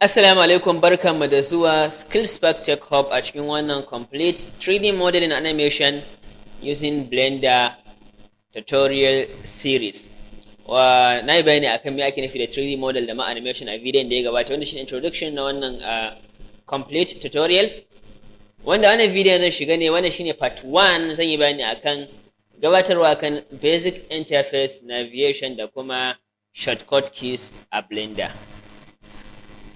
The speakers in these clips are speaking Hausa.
Assalamu alaikum barkanmu da zuwa Skillspark Tech Hub a cikin wannan complete 3D modeling animation using Blender tutorial series. Na yi bayani akan me ake nufi da 3D model da ma animation a bidiyon da ya gabata wanda shine introduction na wannan complete tutorial. Wanda wannan bidiyon zan shiga ne wannan shine part 1 zan yi bayani akan gabatarwa kan basic interface navigation da kuma shortcut keys a Blender.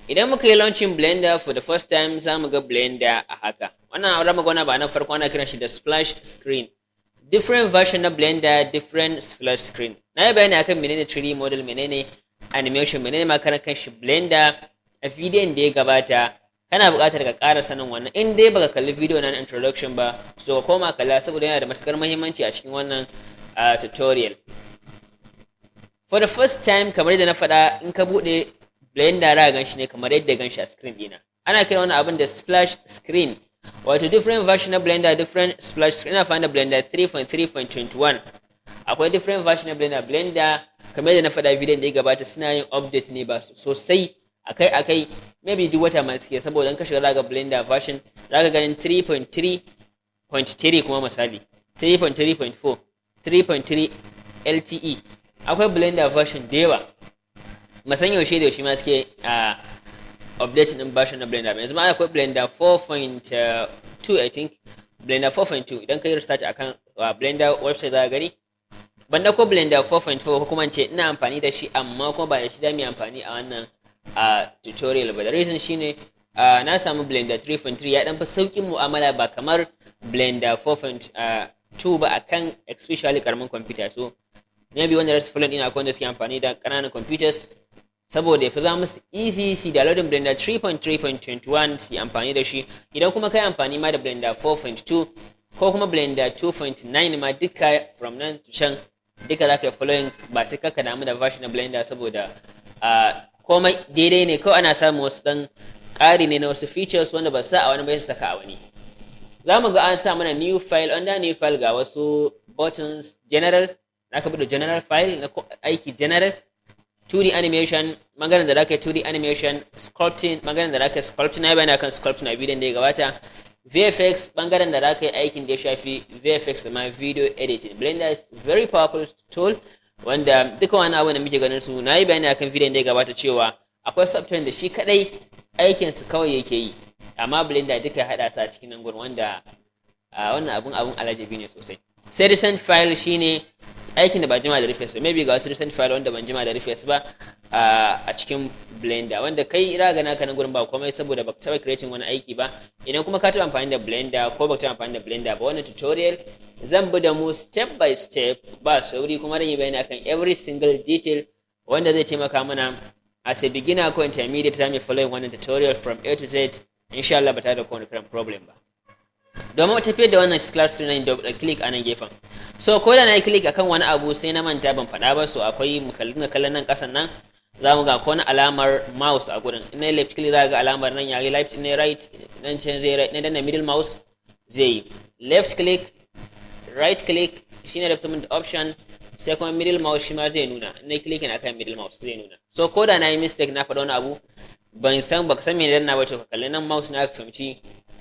Idan muka yi launching Blender for the first time za mu ga Blender a haka. Wannan ramagwana ba na farko ana kiran shi da splash screen. Different version na Blender, different splash screen. Na yi bayani akan menene 3D model, menene animation, menene makarar kan shi Blender a bidiyon da ya gabata. Kana buƙatar ka ƙara sanin wannan. In dai baka kalli video na introduction ba, so ka koma kalla saboda yana da matukar muhimmanci a cikin wannan tutorial. For the first time kamar yadda na faɗa in ka buɗe Blender ra gan shi ne kamar yadda gan shi a screen dina. Ana kira wani abin da splash screen. Wato different version na Blender, different splash screen. Ina fani da Blender 3.3.21. Akwai different version na Blender kamar yadda na faɗa bidiyon da ya gabata suna yin update ne ba sosai akai maybe duk wata ma suke saboda in ka shiga zaga Blender version zaka ganin 3.3.3 kuma misali 3.3.4 3.3 LTE. Akwai Blender version da yawa. Masan yaushe da yaushe ma suke update din version na Blender. Yanzu ma akwai Blender 4.2 I think. Blender 4.2 idan ka yi research akan Blender website za ka gani. Ban dauko Blender 4.4 ko kuma ce ina amfani da shi amma kuma ba da shi da mu amfani a wannan tutorial ba. The reason shine na samu Blender 3.3 ya dan fi saukin mu'amala ba kamar Blender 4.2 ba akan especially karamin computer. So maybe wanda rasu fulani ina akwai wanda suke amfani da ƙananan computers saboda ya fi za musu easy su downloading Blender 3.3.21 su amfani da shi. Idan kuma kai amfani ma da Blender 4.2 ko kuma Blender 2.9 ma duka from nan to can duka za ka yi following ba sai ka damu da version na Blender saboda komai daidai ne kawai ana samun wasu dan ƙari ne na wasu features wanda ba sa a wani bai saka a wani. Za mu ga an sa mana new file, under new file ga wasu buttons general. Aka buɗe general file na aiki general 2D animation maganar da zaka yi 2D animation sculpting maganar da zaka yi sculpting na bayani akan sculpting a bidiyon da ya gabata VFX bangaren da zaka yi aikin da ya shafi VFX da ma video editing. Blender is very powerful tool wanda duka wani abu da muke ganin su na yi bayani akan bidiyon da ya gabata cewa akwai software da shi kadai aikin su kawai yake yi amma Blender duka ya hada sa cikin nan gurin wanda wannan abun alajabi ne sosai. Sai recent file shine aikin da ba jima da rufe su, maybe ga wasu recent file wanda ban jima da rufe su ba a cikin Blender wanda kai ira ga naka nan gurin ba komai saboda baka taba creating wani aiki ba. Idan kuma ka taba amfani da Blender ko baka taba amfani da Blender ba wannan tutorial zan bi da mu step by step ba sauri kuma zan yi bayani akan every single detail wanda zai taimaka mana as a beginner ko intermediate zamu follow wannan tutorial from A to Z insha Allah ba tare da kowane problem ba. Domin tafiyar da wannan class screen da click a nan gefen. So ko da na yi click akan wani abu sai na manta ban faɗa ba, so akwai mu kallon nan ƙasan nan za mu ga ko wani alamar mouse a gurin. In na left click za ga alamar nan yayi left, in right nan can zai right, na danna middle mouse zai yi left click, right click shine development option, sai kuma middle mouse shi ma zai nuna. In na click akan middle mouse zai nuna. So ko da na yi mistake na faɗa wani abu baka san me danna ba to ka kalli nan mouse na ka fahimci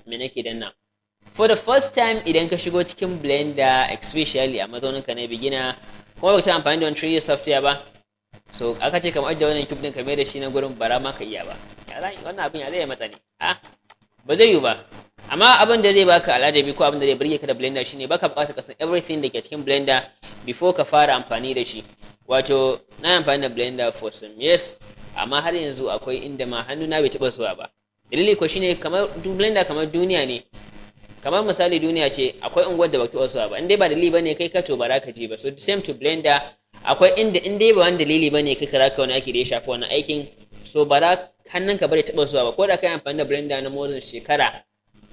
me nake danna. For the first time idan ka shigo cikin Blender especially a mazauninka na beginner kuma baka ta amfani da wani 3D software ba, so aka ce kamar da wannan cube din ka mai da shi na gurin bara ma ka iya ba. Wannan abin ya zai matsa ne ba zai yi ba. Amma abin da zai baka alajabi ko abin da zai burge ka da Blender shine baka bukatar ka san everything da ke cikin Blender before ka fara amfani da shi. Wato na amfani da Blender for some years amma har yanzu akwai inda ma hannuna bai taɓa zuwa ba. Dalili ko shine kamar Blender kamar duniya ne. Kamar misali duniya ce akwai unguwar da baki wasu ba in dai ba dalili bane kai ka to ba ka je ba. So the same to Blender akwai inda in dai ba wani dalili bane kai ka wani aiki da ya shafi wannan aikin so ba hannunka bare taba zuwa ba ko da kai amfani da Blender na more than shekara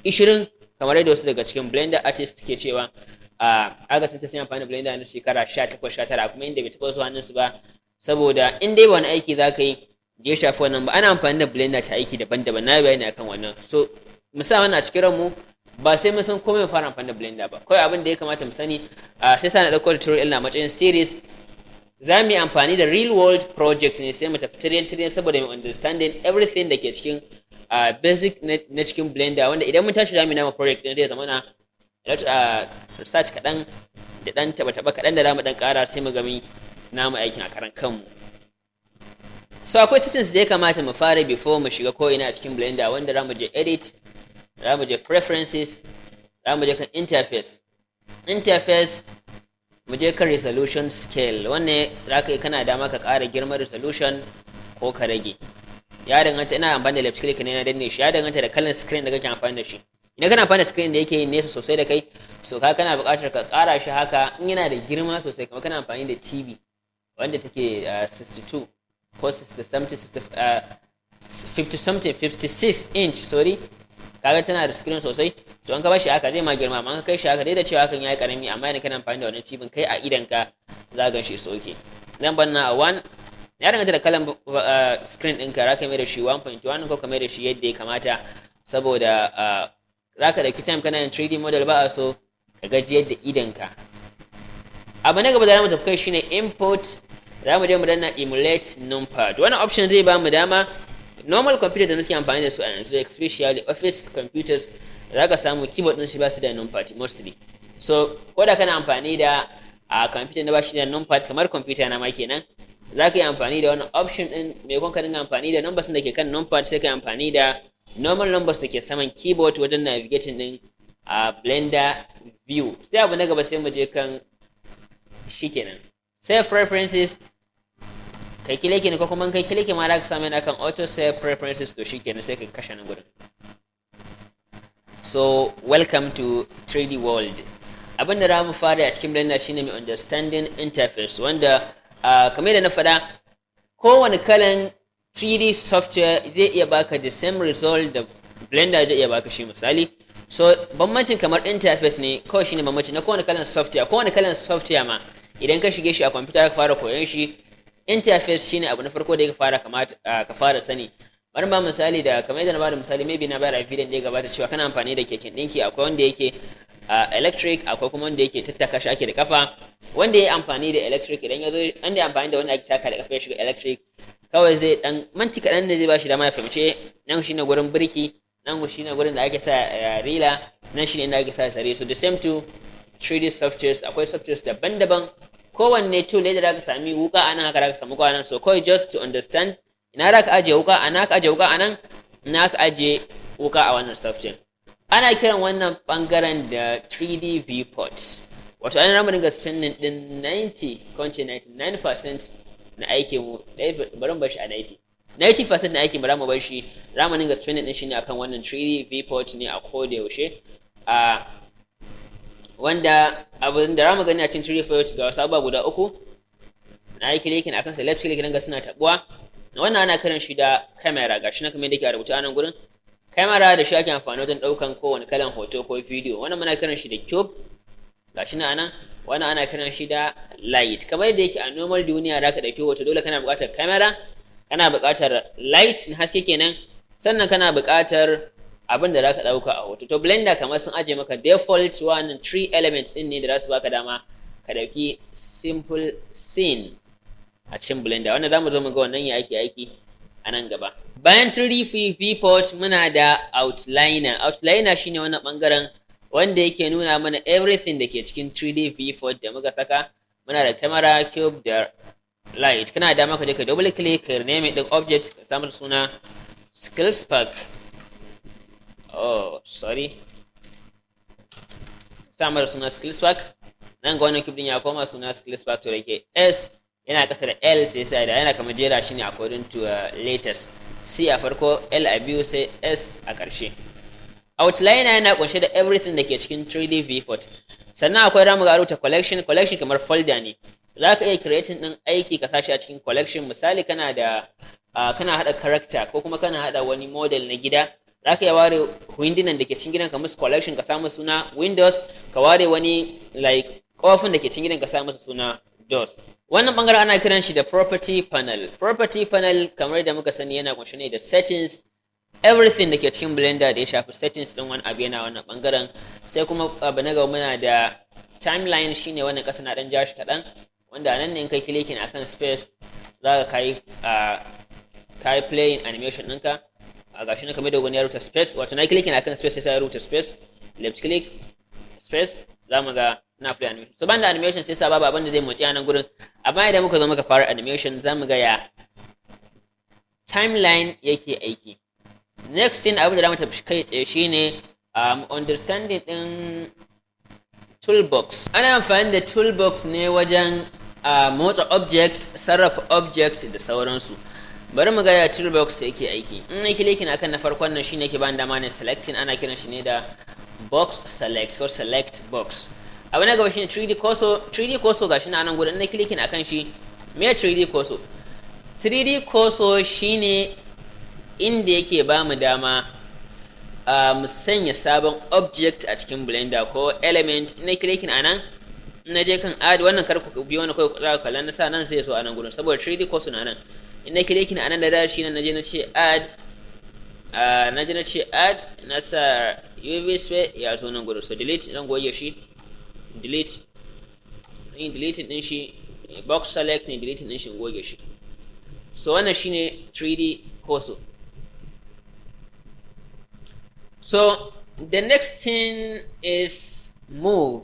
20 kamar yadda wasu daga cikin Blender artists ke cewa aga sun ta sun amfani da Blender na shekara 18 19 kuma inda bai taba zuwa hannunsu ba saboda in dai ba wani aiki za ka yi da ya shafi wannan ba ana amfani da Blender ta aiki daban-daban na bayani akan wannan. So musamman a cikin ranmu ba sai mun san komai mu fara amfani da Blender ba. Kawai abin da ya kamata mu sani sai sa na dauko tutorial na matsayin series za mu yi amfani da real world project ne sai mu tafi tiriyan saboda mu understanding everything da ke cikin basic na cikin blender, wanda idan mun tashi da mu nama project ne zai zama na research kaɗan da ɗan taɓa kaɗan da zamu ɗan ƙara sai mu gami namu aikin a karan kanmu. So akwai settings da ya kamata mu fara before mu shiga ko ina a cikin blender, wanda za mu je edit, za mu je preferences, za mu je kan interface mu je kan resolution scale. Wannan za ka yi kana dama ka ƙara girman resolution ko ka rage, ya danganta. Ina amfani da left click ne na danne shi, ya danganta da kallon screen da kake amfani da shi. Idan kana amfani da screen da yake yin nesa sosai da kai, so ka kana buƙatar ka ƙara shi haka. In yana da girma sosai kamar kana amfani da TV wanda take 62 ko 56 inch, sorry, kaga tana da screen sosai, to an ka bashi haka zai ma girma, amma ka kai shi haka dai da cewa hakan yayi karami, amma idan kana amfani da wannan TV kai a idan ka za ka shi soke. Zan banna a 1, ya danganta da kalan screen ɗinka, za ka mai da shi 1.1 ko ka mai da shi yadda ya kamata, saboda za ka ɗauki time kana yin 3D model, ba a so ka gaji yadda idanka. Abu na gaba da zamu tafi kai shine import. Za mu je mu danna emulate numpad. Wannan option zai ba mu dama normal computer da muke amfani da su a yanzu, especially office computers, za ka samu keyboard ɗin shi ba su da numpad mostly. So ko da kana amfani da computer da ba shi da numpad, kamar computer na ma kenan, za ka yi amfani da wannan option ɗin. Maimakon ka dinga amfani da numbers da ke kan numpad, sai ka yi amfani da normal numbers da ke saman keyboard wajen navigating ɗin blender view. Sai abu na gaba sai mu je kan shi kenan save preferences. Kai kileke ne ko kuma kai kileke ma za ka samu yana kan auto save preferences, to shi kenan sai ka kashe nan gurin. So welcome to 3D world. Abinda za mu fara a cikin blender shine mai understanding interface, wanda kamar da na faɗa, kowane kalan 3D software zai iya baka the same result da blender zai iya baka shi. Misali, so bambancin kamar interface ne kawai, shine bambancin na kowane kalan software. Kowane kalan software ma idan ka shige shi a computer ka fara koyon shi, interface shine abu na farko da ya fara ka fara sani. Bari ba misali da kamar yadda na bada misali, maybe na bayar a video da ya gabata cewa kana amfani da keken ɗinki. Akwai wanda yake electric, akwai kuma wanda yake tattaka shi ake da kafa. Wanda ya amfani da electric, idan ya zo an da amfani da wanda ake taka da kafa ya shiga electric, kawai zai dan manci kaɗan ne zai ba shi dama ya fahimce nan shine gurin birki, nan shine gurin da ake sa rila, nan shine inda ake sa sare. So the same to 3D softwares, akwai softwares daban-daban. Kowanne tool da zaka sami wuka anan, haka zaka samu wuka anan. So kawai just to understand, ina za ka ajiye wuka anan, ka ajiye wuka anan, ina ka ajiye wuka a wannan software. Ana kiran wannan bangaren da 3D viewport. Wato an ramu dinga spending din 99% na aikin mu, bari mu bar shi a 90% na aikin mu ramu bar shi, ramu dinga spending din shi ne akan wannan 3D viewport ne a koda yaushe. Wanda abin da ramu gani a cikin 3D viewport ga wasu abubuwa guda uku. Na yi clicking akan sa, left click ga suna tabuwa. Wannan ana kiran shi da camera, gashi na kamar yadda ke rubuta a nan gurin. Camera da shi ake amfani wajen daukan kowane kalan hoto ko video. Wannan muna kiran shi da cube, gashi na anan. Wannan ana kiran shi da light. Kamar yadda yake a normal duniya da ka dauki hoto, dole kana buƙatar camera, kana buƙatar light na haske kenan, sannan kana buƙatar abin da zaka dauka a hoto. To blender kamar sun aje maka default wannan 3 elements din ne da za su baka dama ka dauki simple scene a cikin blender. Wannan zamu zo mu ga wannan ya aiki a nan gaba. Bayan 3D viewport muna da outliner. Outliner shine wannan bangaren wanda yake nuna mana everything da ke cikin 3D viewport da muka saka. Muna da camera, cube da light. Kana da maka je ka double click ka rename din object, ka samu suna skills pack. Oh, sorry. Samu suna skills pack. Nan ga wannan cube din ya koma suna skills pack, to yake S yana kasa da L sai sai da yana kamar jera shi ne according to letters. C a farko, L a biyu, sai S a ƙarshe. Outliner yana kunshe da everything da ke cikin 3D viewport. Sannan akwai ramu ga rubuta collection kamar folder ne. Za ka iya creating ɗin aiki ka sashi a cikin collection. Misali kana da kana haɗa character ko kuma kana haɗa wani model na gida. Za ka iya ware windunan da ke cikin gidan ka musu collection, ka samu suna windows, ka ware wani like ƙofin da ke cikin gidan ka samu suna doors. Wannan bangaren ana kiran shi da property panel. Property panel kamar da muka sani yana kunshe ne da settings, everything da ke cikin blender da ya shafi settings din wani abu yana wannan bangaren. Sai kuma abu na gaba muna da timeline, shine wannan kasa na dan jashi kadan. wanda nan ne in kai clicking akan space za ka kai playing animation ɗinka a gashi na kamar da wani ya rubuta space, wato na clicking akan space sai ya rubuta space, left click space, za mu ga na play animation. So banda animation sai sa babu abin da zai motsi a nan gurin, amma idan muka zo muka fara animation za mu ga ya timeline yake aiki. Next thing abin da za mu tafi kai tsaye shine understanding din toolbox. Ana amfani da toolbox ne wajen motsa object, sarrafa object da sauransu. Bari mu ga ya toolbox yake aiki. In na clicking akan na farkon nan shine yake bani dama ne selecting, ana kiran shi ne da box select ko select box. Abu na gaba shine 3D cursor. 3D cursor gashi na nan gurin, in na clicking akan shi, me 3D cursor? 3D cursor shine inda yake ba mu dama mu sanya sabon object a cikin Blender ko element. In na clicking anan, in na je kan add, wannan kar ku biyo wani kai za ku kalla na sa nan sai so anan gurin saboda 3D cursor na nan. In na clicking anan da shi nan naje na ce add, na sa UV sphere ya zo nan gurin, so delete, zan goge shi, delete din shi, box select ne, delete din shi, goge shi. So wannan shine 3D cursor. So the next thing is move.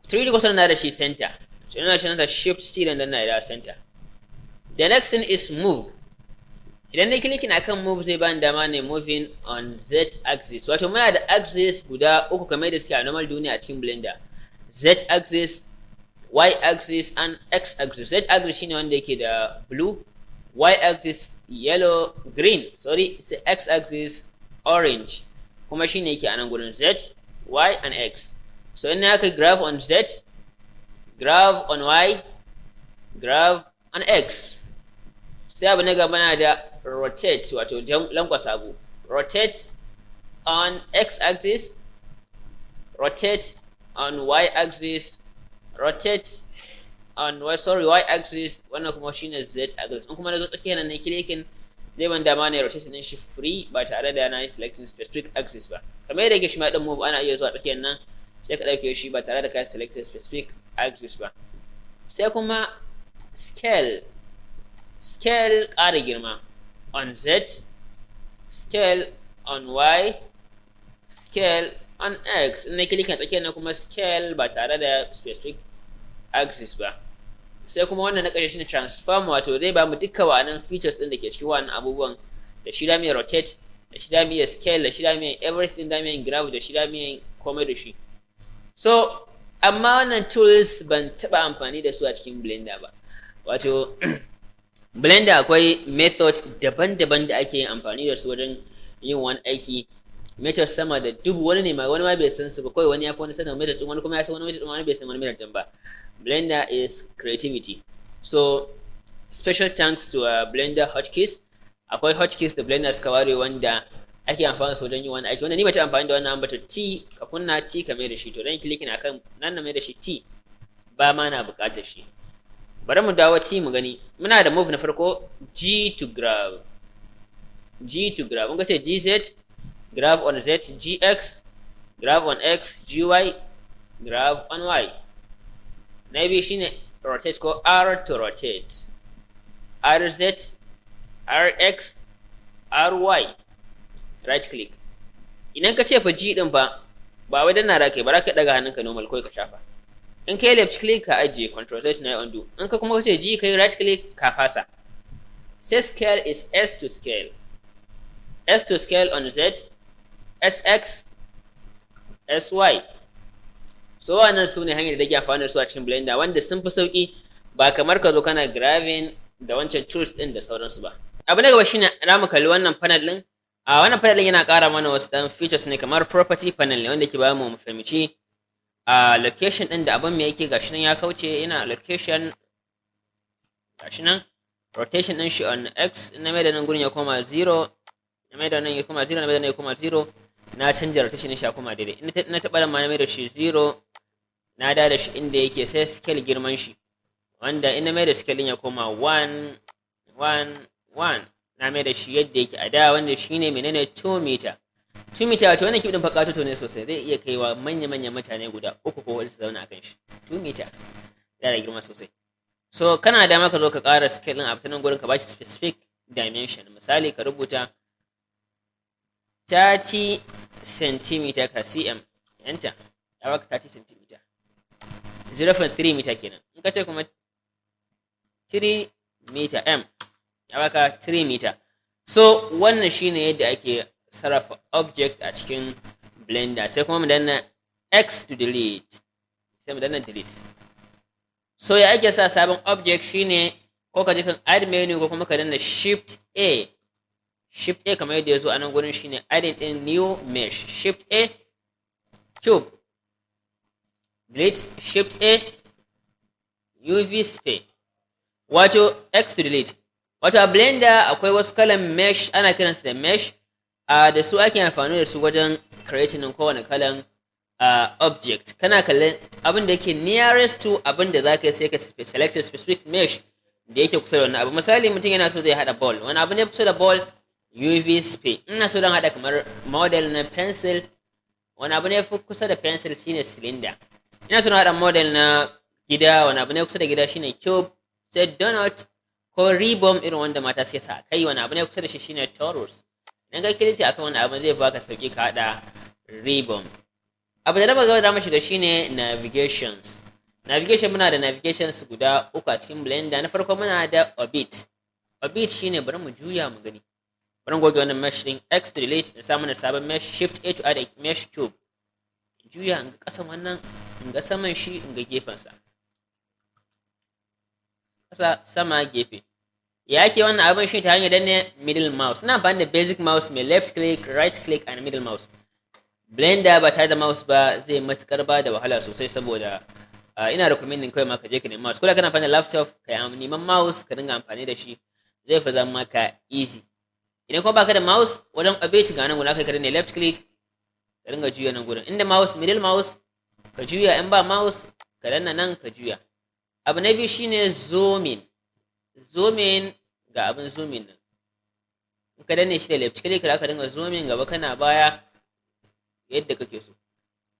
3D cursor na da shi center, so ina shi na shift C dan na da center. The next thing is move. Idan na clicking akan move zai bani dama ne moving on Z axis. Wato muna da axis guda uku kamar da suke a normal duniya a cikin Blender. Z axis, Y axis and X axis. Z axis shine wanda yake da blue, Y axis yellow, green, sorry, sai X axis orange. Kuma shine yake a nan gurin Z, Y and X. So in aka graph on Z, graph on Y, graph on X. Sai abu na gaba na da rotate, wato lankwasa abu. Rotate on X axis, rotate on Y axis, rotate on Y axis, wannan kuma shine Z axis. In kuma na zo tsakiyar nan ne clicking zai ban dama ne rotate din shi free ba tare da na yi selecting specific axis ba. Kamar yadda yake shi ma din move ana iya zuwa tsakiyar nan sai ka dauke shi ba tare da ka select specific axis ba. Sai kuma scale ƙara girma on Z, scale on Y, scale on X. In na clicking tsakiyar nan kuma scale ba tare da specific axis ba. Sai kuma wannan na ƙarshe shine transform, wato zai ba mu dukkan wa'annan features din da ke cikin wannan abubuwan, da shi da mu rotate, da shi da mu scale, da shi da mu everything, da mu graph, da shi da mu komai da shi. So amma wannan tools ban taɓa amfani da su a cikin Blender ba. Wato Blender akwai method daban-daban da ake yin amfani da su wajen yin wani aiki. Method sama da dubu, wani ne ma wani ma bai san su ba, kawai wani ya fi wani sanin method din, wani kuma ya san wani method din, wani bai san wani method din ba. Blender is creativity. So special thanks to Blender hotkeys. Akwai hotkeys da Blender suka ware wanda ake amfani da su wajen yin wani aiki, wanda ni bata amfani da wannan ambata T ka kunna, T ka mai da shi, to dan clicking akan nan na mai da shi T ba ma na buƙatar shi. Bari mu dawo T mu gani. Muna da move na farko, G to grab. Mun ga ce GZ, grab on Z, GX, grab on X, GY, grab on Y. Na biyu shine rotate ko R to rotate. RZ, RX, RY. Right click. Idan ka ce fa G din fa ba wai dan na rake ba, za ka daga hannunka normal kawai ka shafa. In kai left click ka ajiye, control Z na undo. In ka kuma kace G kai right click ka fasa. Sai scale is S to scale. S to scale on Z, SX, SY. So wannan su ne hanyar da ke amfani da su a cikin Blender wanda sun fi sauki, ba kamar ka zo kana graving da wancan tools din da sauransu ba. Abu na gaba shine za mu kalli wannan panel din. A wannan panel din yana ƙara mana wasu dan features ne kamar property panel ne wanda ke ba mu fahimci location din da abin me yake. Gashi nan ya kauce, yana location, gashi nan rotation din shi on X, na mai da nan gurin ya koma 0, na mai da nan ya koma 0, na mai da nan ya koma 0, na canja rotation din shi ya koma daidai. In na taɓa da ma na mai da shi 0, na da shi inda yake, sai scale girman shi, wanda in na mai da scale din ya koma 1 1 1, na mai da shi yadda yake a da, wanda shine menene 2 meter. 2 meter wato wannan kibin fakatoto ne sosai, zai iya kaiwa manya-manyan mutane guda uku ko wani su zauna akan shi. 2 meter yana girma sosai. So kana da maka zo ka ƙara scale ɗin a ta nan gurin ka bashi specific dimension. Misali ka rubuta 30 cm ka cm, enter, ya baka 30 cm, 0.3 meter kenan. In ka ce kuma 3 meter m, ya baka 3 meter. So wannan shine yadda ake sarrafa object a cikin Blender. Sai kuma mu danna X to delete, sai mu danna delete. So ya ake sa sabon object shine ko ka je kan add menu ko kuma ka danna shift A. Shift A kamar yadda ya zo a nan gurin shine adding in new mesh. Shift A, cube, delete, shift A, UV sphere, wato X to delete. Wato a Blender akwai wasu kalan mesh ana kiransu da mesh, da su ake amfani da su wajen creating din kowane kalan object. Kana kallon abin da yake nearest to abin da zaka yi sai ka select a specific mesh da yake kusa da wannan abu. Misali mutum yana so zai hada ball, wani abu ne kusa da ball, UV sphere. Ina so don hada kamar model na pencil, wani abu ne kusa da pencil shine cylinder. Ina so na hada model na gida, wani abu ne kusa da gida shine cube, sai donut ko ribbon irin wanda mata suke sa kai, wani abu ne kusa da shi shine torus. Idan ka kiliti akan wani abu zai baka sauki ka hada ribbon. Abu da na gaba da mu shiga shine navigations. Navigation, muna da navigations guda uku a cikin Blender. Na farko muna da orbit. Orbit shine bari mu juya mu gani. Bari goge wannan mesh din, X to delete, in sa mana sabon mesh, shift A to add a mesh cube. Juya in ga kasan wannan, in ga saman shi, in ga gefen sa. Kasa sama gefe. Ya ake wannan abin shi ta hanyar danne middle mouse. Ina amfani da basic mouse mai left click, right click and middle mouse. Blender ba tare da mouse ba zai matukar ba da wahala sosai, saboda ina recommending kawai ma ka je ka nemi mouse. Ko da kana amfani da laptop ka yi neman mouse ka dinga amfani da shi, zai fi zama maka easy. Idan kuma baka da mouse, wajen orbit ga nan gurin kai ka danne left click ka dinga juya nan gurin. Inda mouse, middle mouse ka juya, in ba mouse ka danna nan ka juya. Abu na biyu shine zoom in. Zoom in, ga abin zoom in nan. In ka danne shi da left click ka dinga zoom in gaba kana baya yadda kake so.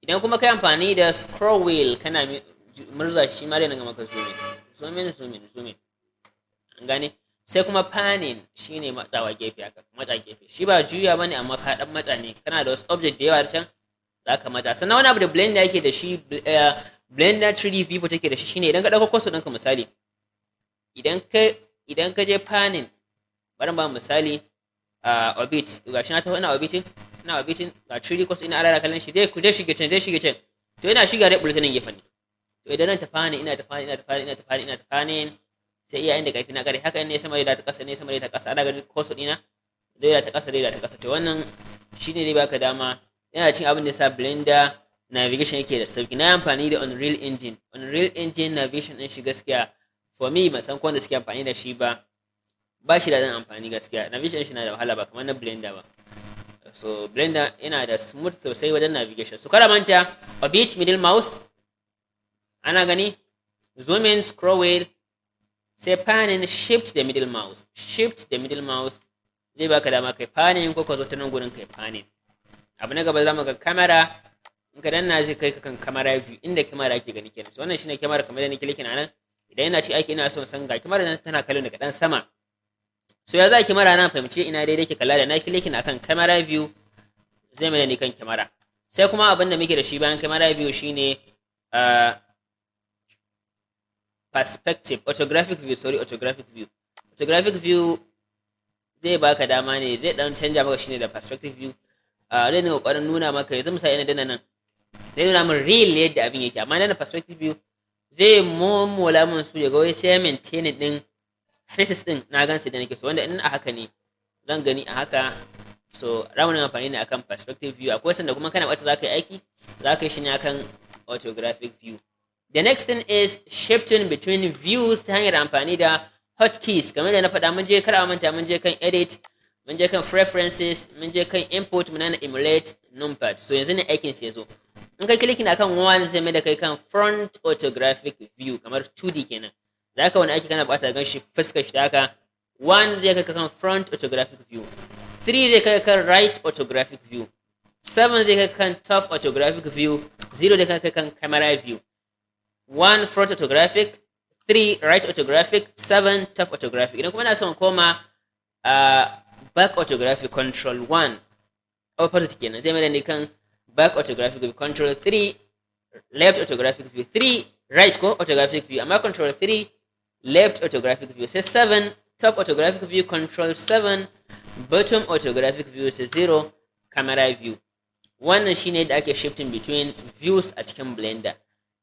Idan kuma kai amfani da scroll wheel kana murza shi ma dai nan ga maka zoom in. Zoom in, zoom in, zoom in. An gane? Sai kuma panning shine matsawa gefe haka, matsa gefe. Shi ba juya bane amma ka dan matsa ne. Kana da wasu object da yawa da can zaka matsa. Sannan wani abu da Blender yake da shi, Blender 3D Vivo take da shi shine idan ka dauko cursor ɗinka misali, idan ka je panning, bari ba misali orbit, gashi na taho ina orbiting ga 3D cursor ina alala kallon shi, zai shige can, to ina shiga dai bulletin gefen ne. To idan nan ta panning ina ta panning sai iya inda karfi na kare, haka ne sama da ta kasa, ana ganin cursor ɗina da ta kasa. To wannan shine zai baka dama, yana cin abin da sa Blender navigation yake da sauki. Na amfani da Unreal Engine navigation din shi gaskiya for me ban san ko wanda suke amfani da shi ba shi da dan amfani gaskiya. Navigation shi na da wahala ba kamar na Blender ba. So Blender yana da smooth sosai wajen navigation. So kada manta orbit, middle mouse, ana gani, zoom in, scroll wheel, sai panning, shift the middle mouse zai baka dama kai panning ko ka zo ta nan gurin kai panning. Abu na gaba zamu ga camera. In ka danna zai kai ka kan camera view, inda camera ke gani kenan. So wannan shine camera kamar da nake likin anan. Idan ina ci aiki ina son san ga camera nan tana kallon daga dan sama. So ya za camera nan fahimci ina daidai ke kalla da na likin akan camera view zai mai da ni kan camera. Sai kuma abin da muke da shi bayan camera view shine perspective, orthographic view zai baka dama ne, zai dan canja maka shine da perspective view. Zai ne kokarin nuna maka, yanzu misali ina danna nan zai nuna min real yadda abin yake, amma na perspective view zai momola min su ya ga wai sai maintain din faces din na gansu da nake so, wanda in a haka ne zan gani a haka. So ramin amfani ne akan perspective view. Akwai sanda kuma kana bata zaka yi aiki, zaka yi shi ne akan orthographic view. The next thing is shifting between views ta hanyar amfani da hotkeys. Kamar da na faɗa, mun je kar a manta, mun je kan edit, mun je kan preferences, mun je kan input, mun na emulate numpad. So yanzu ne aikin sai zo. In kai clicking akan one zai mai da kai kan front orthographic view, kamar 2D kenan. Zaka wani aiki kana bata gan shi fuskar shi haka. 1 zai kai kan front orthographic view. 3 zai kai kan right orthographic view. 7 zai kai kan top orthographic view. 0 zai kai kan camera view. 1 front orthographic, 3 right orthographic, 7 top orthographic. Idan kuma na son koma back orthographic, control 1 opposite kenan zai mai da ni kan back orthographic view, control 3 left orthographic view, 3 right ko orthographic view, amma control 3 left orthographic view, sai 7 top orthographic view, control 7 bottom orthographic view, sai 0 camera view. Wannan shine da ake shifting between views a cikin Blender.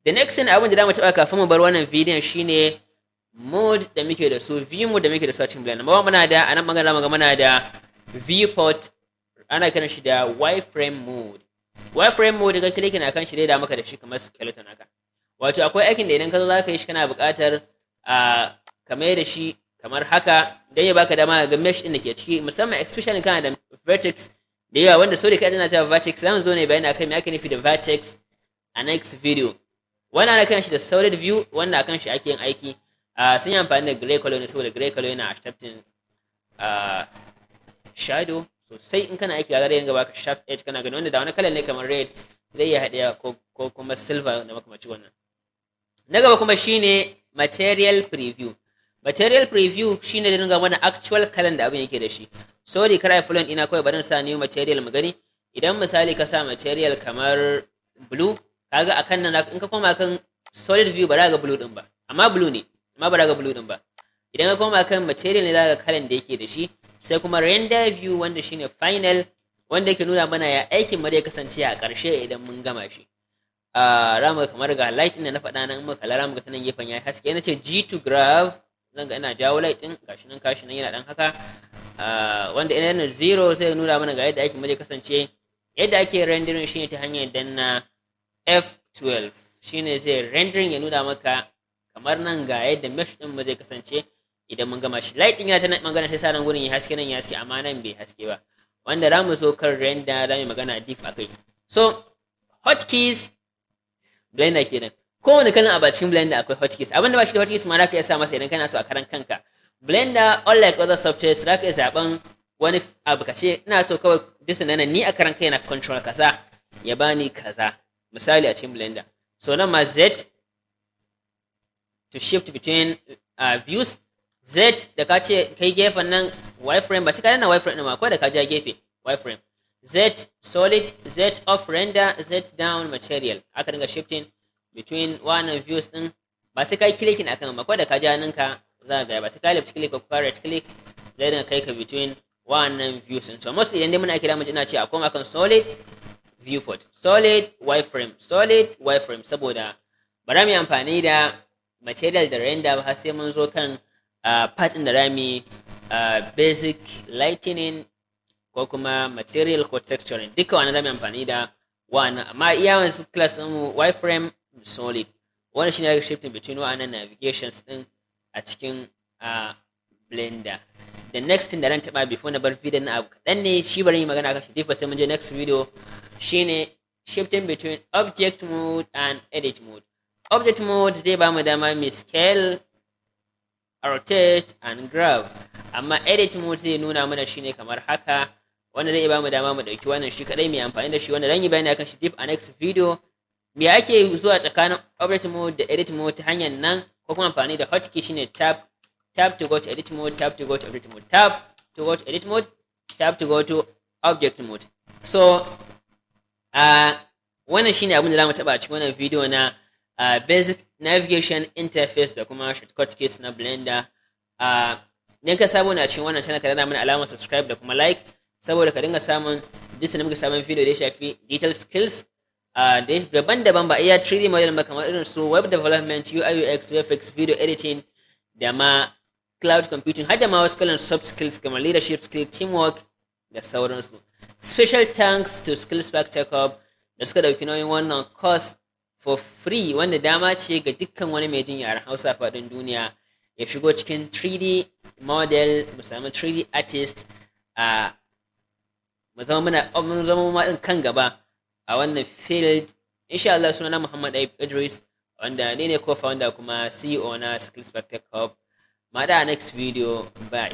The next thing abin da zamu taba kafin mu bar wannan bidiyon shine mode da muke da su, view mode da muke da su a cikin Blender. Amma muna da anan magana muna da viewport, ana kiran shi da wireframe mode. Wireframe mode ga click na kan shi dai da maka da shi kamar skeleton haka. Wato akwai aikin da idan ka zo za ka yi shi kana buƙatar kamar da shi kamar haka dan ya baka dama ga mesh din da ke ciki, musamman especially kana da vertex da yawa wanda so da kai ana cewa vertex, zamu zo ne bayani akan me ake nufi da vertex a next video. Wannan ana kiran shi da solid view, wanda akan shi ake yin aiki. Sun yi amfani da gray color ne saboda gray color yana adapting shadow sosai. In kana aiki ga gare yanga baka sharp edge kana gani, wanda da wani color ne kamar red zai iya haɗewa ko kuma silver da makamancin wannan. Na gaba kuma shine material preview. Material preview shine da dinga mana actual color da abin yake da shi. Sorry kar ai fluent ina kawai barin sa new material mu gani. Idan misali ka sa material kamar blue, kaga akan nan in ka koma kan solid view ba za ga blue din ba, amma blue ne, amma ba za ga blue din ba. Idan ka koma kan material ne za ga kalan da yake da shi. Sai kuma render view wanda shine final, wanda yake nuna mana ya aikin mu zai kasance a ƙarshe idan mun gama shi. Ramu kamar ga light din da na faɗa nan, muka kalla ramu ga tanan gefen yayi haske. Ina ce G to graph, zan ga ina jawo light din gashi nan yana dan haka. Wanda ina yana 0 sai nuna mana ga yadda aikin mu zai kasance. Yadda ake rendering shine ta hanyar danna F12, shine zai rendering ya nuna maka kamar nan ga yadda mesh din mu zai kasance idan mun gama shi. Light din yana ta nan magana sai sa nan gurin ya haske, nan ya haske, amma nan bai haske ba, wanda za mu zo kan render za mu magana diff akai. So hotkeys Blender kenan. Kowane kalan abu a cikin Blender akwai hotkeys. Abinda ba shi da hotkeys ma za ka iya sa masa idan kana so a karan kanka. Blender, unlike other softwares, za ka iya zaben wani abu ka ce ina so kawai disin nan ni a karan kaina control kaza ya bani kaza, misali a cikin Blender. So nan ma Z to shift between views. Z da ka ce kai gefen nan wireframe, ba sai ka danna wireframe din ma, ko da ka ja gefe wireframe. Z solid, Z off render, Z down material. Aka dinga shifting between wannan views din, ba sai kai clicking akan ba, ko da ka ja ninka za ga ba sai kai left click ko right click zai dinga kai ka between wannan views din. So most idan dai muna kira mu ina ce a koma kan solid viewport, solid wireframe, solid wireframe, saboda ba za mu yi amfani da material da render ba har sai mun zo kan part din da za mu yi basic lightning ko kuma material ko texturing, duka wannan za mu yi amfani da wannan. Amma iya wasu class din wireframe solid, wannan shine like shifting between wannan navigations din a cikin Blender. The next thing da ran taba before na bar video na abu kadan ne, shi bari yi magana kan shi different sai mun je next video, shine shifting between object mode and edit mode. Object mode zai ba mu dama mu scale, rotate and grab, amma edit mode zai nuna mana shine kamar haka, wanda zai ba mu dama mu dauki wannan shi kadai mai amfani da shi, wanda zan yi bayani akan shi deep a next video. Me ake zuwa tsakanin object mode da edit mode ta hanyar nan, ko kuma amfani da hotkey shine tab to go to edit mode, tab to go to edit mode, tab to go to edit mode, tab to go to object mode. So wannan shine abin da zamu taba a cikin wannan video na basic navigation interface da kuma shortcut keys na Blender. Idan ka sabo na cikin wannan channel ka dana mana alamar subscribe da kuma like, saboda ka dinga samun duk da muka sabon video da ya shafi digital skills daban-daban, ba iya 3D model ba, kamar irin su web development, UI UX, VFX, video editing da ma cloud computing, har da ma wasu kalan soft skills kamar leadership skill, teamwork da sauransu. Special thanks to Skills Pack Jacob da suka dauki nauyin wannan course for free, wanda dama ce ga dukkan wani mai jin yaren Hausa faɗin duniya ya shigo cikin 3D model, mu samu 3D artist, mu zama kan gaba a wannan field. Insha Allah, sunana Muhammad Idris, wanda ni ne co-founder kuma CEO na Skills Pack Jacob. Ma da next video, bye.